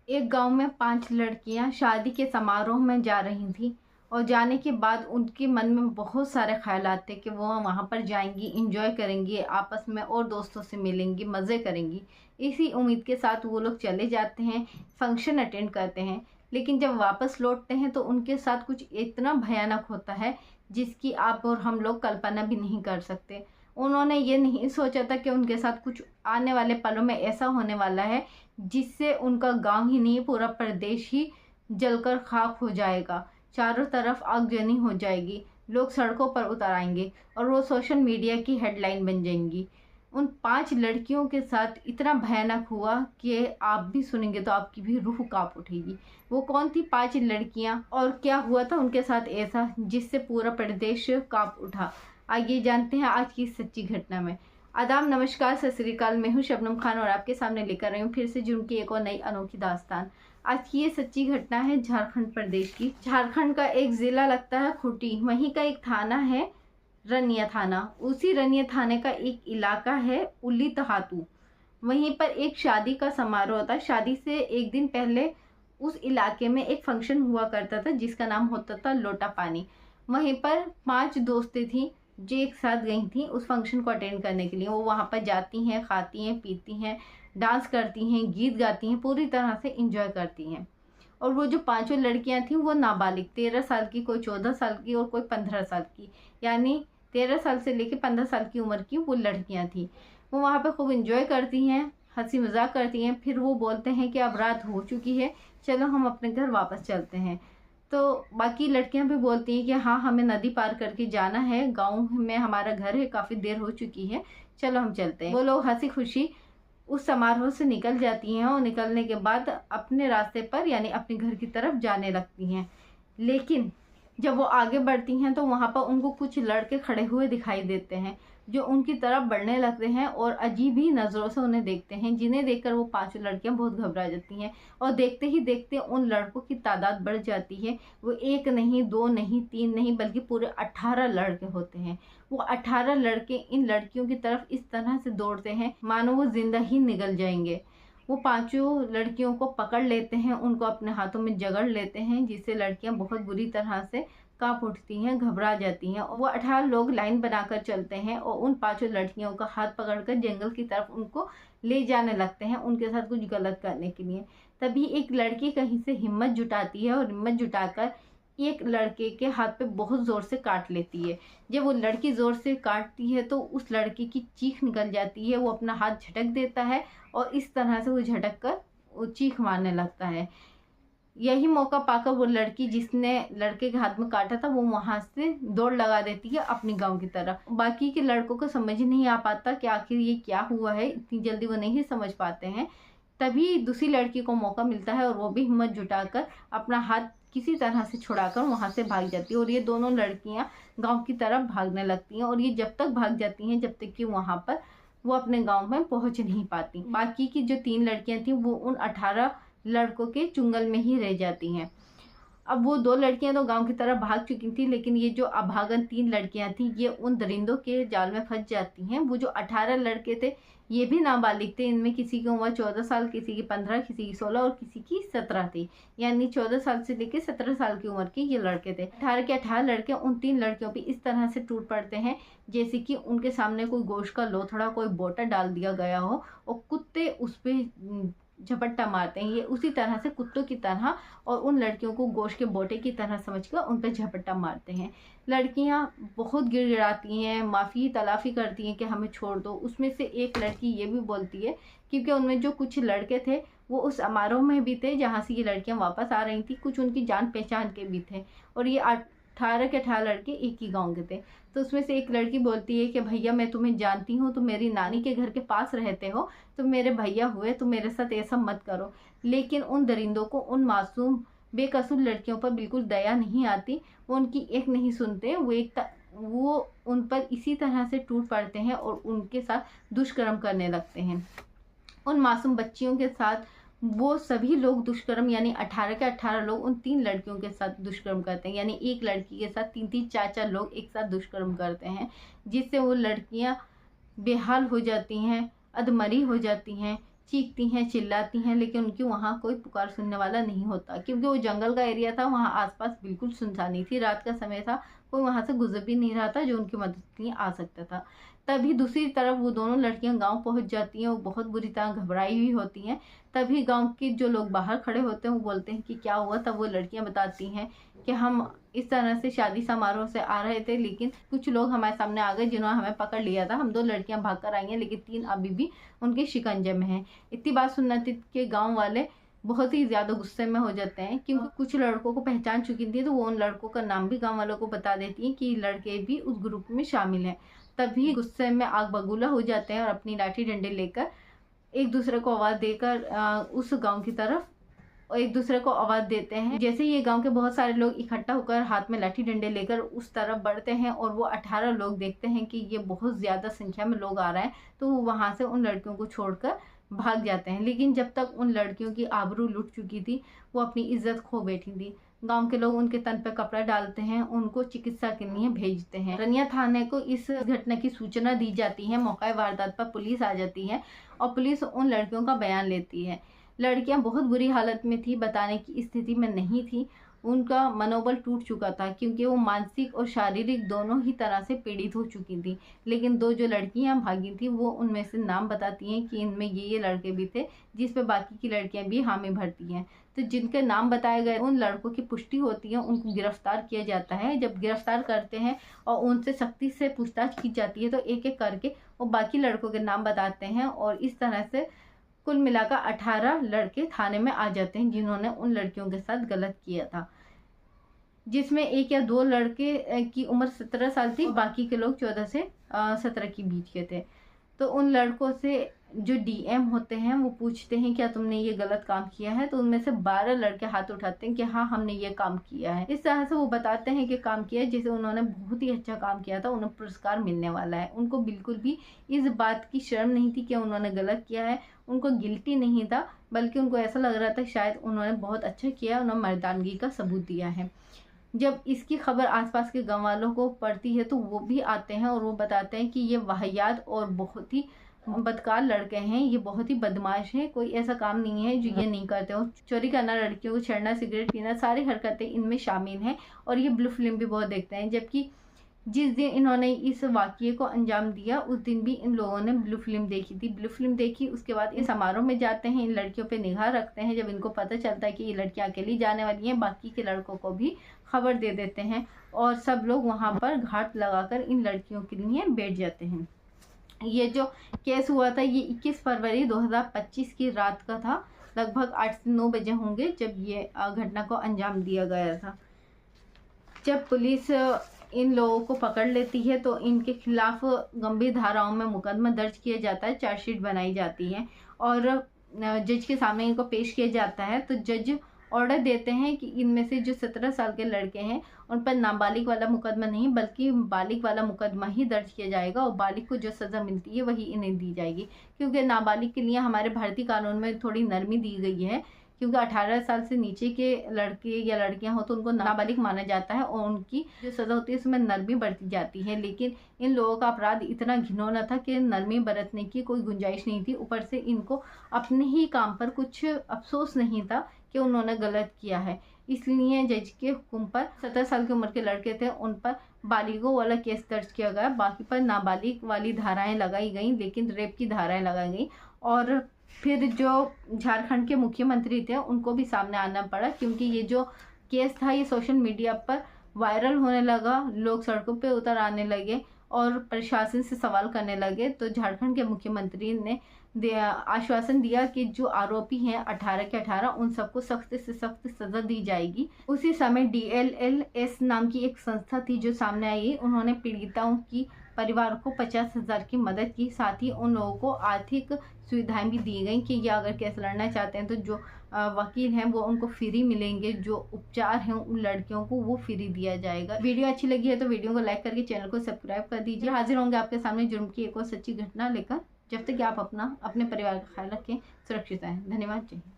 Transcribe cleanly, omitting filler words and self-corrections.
एक गांव में 5 लड़कियां शादी के समारोह में जा रही थीं और जाने के बाद उनके मन में बहुत सारे ख्यालात थे कि वो वहां पर जाएंगी, एंजॉय करेंगी, आपस में और दोस्तों से मिलेंगी, मज़े करेंगी। इसी उम्मीद के साथ वो लोग चले जाते हैं, फंक्शन अटेंड करते हैं। लेकिन जब वापस लौटते हैं तो उनके साथ कुछ इतना भयानक होता है जिसकी आप और हम लोग कल्पना भी नहीं कर सकते। उन्होंने ये नहीं सोचा था कि उनके साथ कुछ आने वाले पलों में ऐसा होने वाला है जिससे उनका गांव ही नहीं, पूरा प्रदेश ही जलकर खाक हो जाएगा। चारों तरफ आगजनी हो जाएगी, लोग सड़कों पर उतर आएंगे और वो सोशल मीडिया की हेडलाइन बन जाएंगी। उन 5 लड़कियों के साथ इतना भयानक हुआ कि आप भी सुनेंगे तो आपकी भी रूह कांप उठेगी। वो कौन थी 5 लड़कियां और क्या हुआ था उनके साथ ऐसा जिससे पूरा प्रदेश कांप उठा? आइए जानते हैं आज की सच्ची घटना में। आदाब, नमस्कार, सत श्री अकाल। मैं हूं शबनम खान और आपके सामने लेकर आई हूं फिर से जुर्म की एक और नई अनोखी दास्तान। आज की ये सच्ची घटना है झारखंड प्रदेश की। झारखंड का एक जिला लगता है खूंटी, वहीं का एक थाना है रनिया थाना। उसी रनिया थाने का एक इलाका है उली तहातू। वहीं पर एक शादी का समारोह था। शादी से एक दिन पहले उस इलाके में एक फंक्शन हुआ करता था जिसका नाम होता था लोटा पानी। वहीं पर 5 दोस्तें थीं जो एक साथ गई थी उस फंक्शन को अटेंड करने के लिए। वो वहाँ पर जाती हैं, खाती हैं, पीती हैं, डांस करती हैं, गीत गाती हैं, पूरी तरह से इंजॉय करती हैं। और वो जो 5 लड़कियां थीं वो नाबालिग, 13 साल की, कोई 14 साल की और कोई 15 साल की, यानी 13 साल से लेकर 15 साल की उम्र की वो लड़कियां थीं। वो वहाँ पर खूब इंजॉय करती हैं, हंसी मजाक करती हैं। फिर वो बोलते हैं कि अब रात हो चुकी है, चलो हम अपने घर वापस चलते हैं। तो बाकी लड़कियां भी बोलती हैं कि हाँ, हमें नदी पार करके जाना है, गांव में हमारा घर है, काफ़ी देर हो चुकी है, चलो हम चलते हैं। वो लोग हंसी खुशी उस समारोह से निकल जाती हैं और निकलने के बाद अपने रास्ते पर यानी अपने घर की तरफ जाने लगती हैं। लेकिन जब वो आगे बढ़ती हैं तो वहाँ पर उनको कुछ लड़के खड़े हुए दिखाई देते हैं जो उनकी तरफ बढ़ने लगते हैं और अजीब ही नज़रों से उन्हें देखते हैं, जिन्हें देखकर वो 5 लड़कियां बहुत घबरा जाती हैं। और देखते ही देखते उन लड़कों की तादाद बढ़ जाती है। वो 1 नहीं, 2 नहीं, 3 नहीं, बल्कि पूरे 18 लड़के होते हैं। वो 18 लड़के इन लड़कियों की तरफ इस तरह से दौड़ते हैं मानो वो जिंदा ही निगल जाएंगे। वो 5 लड़कियों को पकड़ लेते हैं, उनको अपने हाथों में जकड़ लेते हैं, जिससे लड़कियां बहुत बुरी तरह से कांप उठती हैं, घबरा जाती हैं। वो 18 लोग लाइन बनाकर चलते हैं और उन 5 लड़कियों का हाथ पकड़कर जंगल की तरफ उनको ले जाने लगते हैं उनके साथ कुछ गलत करने के लिए। तभी एक लड़की कहीं से हिम्मत जुटाती है और हिम्मत जुटाकर एक लड़के के हाथ पे बहुत जोर से काट लेती है। जब वो लड़की जोर से काटती है तो उस लड़के की चीख निकल जाती है। वो अपना हाथ झटक देता है और इस तरह से वो झटक कर वो चीख मारने लगता है। यही मौका पाकर वो लड़की जिसने लड़के के हाथ में काटा था वो वहां से दौड़ लगा देती है अपने गांव की तरफ। बाकी के लड़कों को समझ नहीं आ पाता कि आखिर ये क्या हुआ है, इतनी जल्दी वो नहीं समझ पाते हैं। तभी दूसरी लड़की को मौका मिलता है और वो भी हिम्मत जुटाकर अपना हाथ किसी तरह से छुड़ाकर वहां से भाग जाती है और ये दोनों लड़कियां गांव की तरफ भागने लगती हैं। और ये जब तक भाग जाती हैं जब तक कि वहां पर वो अपने गांव में पहुंच नहीं पाती। बाकी की जो 3 लड़कियां थी वो उन 18 लड़कों के चुंगल में ही रह जाती हैं। अब वो 2 लड़कियां तो गांव की तरफ भाग चुकी थी, लेकिन ये जो अभागन 3 लड़कियां थी ये उन दरिंदों के जाल में फंस जाती हैं। वो जो 18 लड़के थे ये भी नाबालिग थे। इनमें किसी की उम्र 14 साल, किसी की 15, किसी की 16 और किसी की 17 थी, यानी 14 साल से लेकर 17 साल की उम्र के ये लड़के थे। 18 के 18 लड़के उन 3 लड़कियों पर इस तरह से टूट पड़ते हैं जैसे कि उनके सामने कोई गोश्त का लोथड़ा, कोई बोटा डाल दिया गया हो और कुत्ते उस पर झपट्टा मारते हैं। ये उसी तरह से कुत्तों की तरह और उन लड़कियों को गोश्त के बोटे की तरह समझकर उन पर झपट्टा मारते हैं। लड़कियां बहुत गिड़गिड़ाती हैं, माफ़ी तलाफ़ी करती हैं कि हमें छोड़ दो। उसमें से एक लड़की ये भी बोलती है, क्योंकि उनमें जो कुछ लड़के थे वो उस समारोह में भी थे जहाँ से ये लड़कियां वापस आ रही थी, कुछ उनकी जान पहचान के भी थे और ये 18 के 18 लड़के एक ही गाँव के थे। तो उसमें से एक लड़की बोलती है कि भैया मैं तुम्हें जानती हूँ, तुम मेरी नानी के घर के पास रहते हो, तुम मेरे भैया हुए, तुम मेरे साथ ऐसा मत करो। लेकिन उन दरिंदों को, उन मासूम बेकसूर लड़कियों पर बिल्कुल दया नहीं आती। वो उनकी एक नहीं सुनते। वो उन पर इसी तरह से टूट पड़ते हैं और उनके साथ दुष्कर्म करने लगते हैं। उन मासूम बच्चियों के साथ वो सभी लोग दुष्कर्म, यानी 18 के 18 लोग उन 3 लड़कियों के साथ दुष्कर्म करते हैं, यानी एक लड़की के साथ 3-3, 4-4 लोग एक साथ दुष्कर्म करते हैं, जिससे वो लड़कियां बेहाल हो जाती हैं, अधमरी हो जाती हैं, चीखती हैं, चिल्लाती हैं, लेकिन उनकी वहाँ कोई पुकार सुनने वाला नहीं होता, क्योंकि वो जंगल का एरिया था। वहाँ आसपास बिल्कुल सुनसानी थी, रात का समय था, कोई वहाँ से गुजर भी नहीं रहा था जो उनकी मदद के लिए आ सकता था। तभी दूसरी तरफ वो दोनों लड़कियां गांव पहुंच जाती हैं। वो बहुत बुरी तरह घबराई हुई होती हैं। तभी गांव के जो लोग बाहर खड़े होते हैं वो बोलते हैं कि क्या हुआ। तब वो लड़कियां बताती हैं कि हम इस तरह से शादी समारोह से आ रहे थे, लेकिन कुछ लोग हमारे सामने आ गए जिन्होंने हमें पकड़ लिया था। हम 2 लड़कियां भाग कर आई हैं, लेकिन 3 अभी भी उनके शिकंजे में हैं। इतनी बात सुनने के गाँव वाले बहुत ही ज़्यादा गुस्से में हो जाते हैं, क्योंकि कुछ लड़कों को पहचान चुकी थी, तो वो उन लड़कों का नाम भी गांव वालों को बता देती हैं कि लड़के भी उस ग्रुप में शामिल हैं। तभी गुस्से में आग बबूला हो जाते हैं और अपनी लाठी डंडे लेकर एक दूसरे को आवाज़ देकर उस गांव की तरफ और एक दूसरे को आवाज़ देते हैं। जैसे ये गांव के बहुत सारे लोग इकट्ठा होकर हाथ में लाठी डंडे लेकर उस तरफ बढ़ते हैं और वो 18 लोग देखते हैं कि ये बहुत ज़्यादा संख्या में लोग आ रहे हैं, तो वो वहाँ से उन लड़कियों को छोड़कर भाग जाते हैं। लेकिन जब तक उन लड़कियों की आबरू लुट चुकी थी, वो अपनी इज्जत खो बैठी थी। गांव के लोग उनके तन पर कपड़ा डालते हैं, उनको चिकित्सा के लिए भेजते हैं। रनिया थाने को इस घटना की सूचना दी जाती है। मौका वारदात पर पुलिस आ जाती है और पुलिस उन लड़कियों का बयान लेती है। लड़कियां बहुत बुरी हालत में थी, बताने की स्थिति में नहीं थी। उनका मनोबल टूट चुका था, क्योंकि वो मानसिक और शारीरिक दोनों ही तरह से पीड़ित हो चुकी थी। लेकिन 2 जो लड़कियां भागी थी वो उनमें से नाम बताती हैं कि इनमें ये लड़के भी थे, जिस पे बाकी की लड़कियां भी हामी भरती हैं। तो जिनके नाम बताए गए उन लड़कों की पुष्टि होती है, उनको गिरफ्तार किया जाता है। जब गिरफ्तार करते हैं और उनसे सख्ती से पूछताछ की जाती है, तो एक एक करके वो बाकी लड़कों के नाम बताते हैं और इस तरह से कुल मिलाकर 18 लड़के थाने में आ जाते हैं जिन्होंने उन लड़कियों के साथ गलत किया था, जिसमें 1 या 2 लड़के की उम्र 17 साल थी, बाकी के लोग 14 से 17 के बीच के थे। तो उन लड़कों से जो डीएम होते हैं वो पूछते हैं क्या तुमने ये गलत काम किया है, तो उनमें से 12 लड़के हाथ उठाते हैं कि हाँ हमने ये काम किया है। इस तरह से वो बताते हैं कि काम किया है, जैसे उन्होंने बहुत ही अच्छा काम किया था, उन्हें पुरस्कार मिलने वाला है। उनको बिल्कुल भी इस बात की शर्म नहीं थी कि उन्होंने गलत किया है, उनको गिल्टी नहीं था, बल्कि उनको ऐसा लग रहा था शायद उन्होंने बहुत अच्छा किया, उन्होंने मर्दानगी का सबूत दिया है। जब इसकी खबर आसपास के गाँव वालों को पड़ती है तो वो भी आते हैं और वो बताते हैं कि ये वाहियात और बहुत ही बदकार लड़के हैं, ये बहुत ही बदमाश हैं, कोई ऐसा काम नहीं है जो ये नहीं करते हो। चोरी करना, लड़कियों को छेड़ना, सिगरेट पीना, सारी हरकतें इनमें शामिल हैं और ये ब्लू फिल्म भी बहुत देखते हैं। जबकि जिस दिन इन्होंने इस वाक़ये को अंजाम दिया उस दिन भी इन लोगों ने ब्लू फिल्म देखी थी। ब्लू फिल्म देखी, उसके बाद इस समारोह में जाते हैं, इन लड़कियों पे निगाह रखते हैं। जब इनको पता चलता है कि ये लड़कियां अकेली जाने वाली हैं, बाकी के लड़कों को भी खबर दे देते हैं और सब लोग वहाँ पर घाट लगाकर इन लड़कियों के लिए बैठ जाते हैं। ये जो केस हुआ था ये 21 फरवरी 2025 की रात का था। लगभग 8 से 9 बजे होंगे जब ये घटना को अंजाम दिया गया था। जब पुलिस इन लोगों को पकड़ लेती है तो इनके खिलाफ गंभीर धाराओं में मुकदमा दर्ज किया जाता है, चार्जशीट बनाई जाती है और जज के सामने इनको पेश किया जाता है। तो जज ऑर्डर देते हैं कि इनमें से जो 17 साल के लड़के हैं उन पर नाबालिग वाला मुकदमा नहीं बल्कि बालिग वाला मुकदमा ही दर्ज किया जाएगा और बालिग को जो सज़ा मिलती है वही इन्हें दी जाएगी, क्योंकि नाबालिग के लिए हमारे भारतीय कानून में थोड़ी नरमी दी गई है, क्योंकि 18 साल से नीचे के लड़के या लड़कियां हो तो उनको नाबालिग माना जाता है और उनकी जो सज़ा होती है उसमें नरमी बरती जाती है। लेकिन इन लोगों का अपराध इतना घिनौना था कि नरमी बरतने की कोई गुंजाइश नहीं थी। ऊपर से इनको अपने ही काम पर कुछ अफसोस नहीं था कि उन्होंने गलत किया है, इसलिए जज के हुक्म पर 17 साल की उम्र के लड़के थे उन पर बालिगों वाला केस दर्ज किया गया, बाकी पर नाबालिग वाली धाराएं लगाई गई, लेकिन रेप की धाराएं लगाई गई। और फिर जो झारखंड के मुख्यमंत्री थे उनको भी सामने आना पड़ा, क्योंकि ये जो केस था ये सोशल मीडिया पर वायरल होने लगा, लोग सड़कों पे उतर आने लगे और प्रशासन से सवाल करने लगे। तो झारखंड के मुख्यमंत्री ने आश्वासन दिया कि जो आरोपी हैं 18 के 18 उन सबको सख्त से सख्त सजा दी जाएगी। उसी समय DLLS नाम की एक संस्था थी जो सामने आई, उन्होंने पीड़िताओं की परिवार को 50,000 की मदद की, साथ ही उन लोगों को आर्थिक सुविधाएं भी दी गई कि ये अगर केस लड़ना चाहते हैं तो जो वकील हैं वो उनको फ्री मिलेंगे, जो उपचार हैं उन लड़कियों को वो फ्री दिया जाएगा। वीडियो अच्छी लगी है तो वीडियो को लाइक करके चैनल को सब्सक्राइब कर दीजिए। हाजिर होंगे आपके सामने जुर्म की एक और सच्ची घटना लेकर। जब तक कि आप अपने परिवार का ख्याल रखें, सुरक्षित रहें। धन्यवाद। जय हिंद।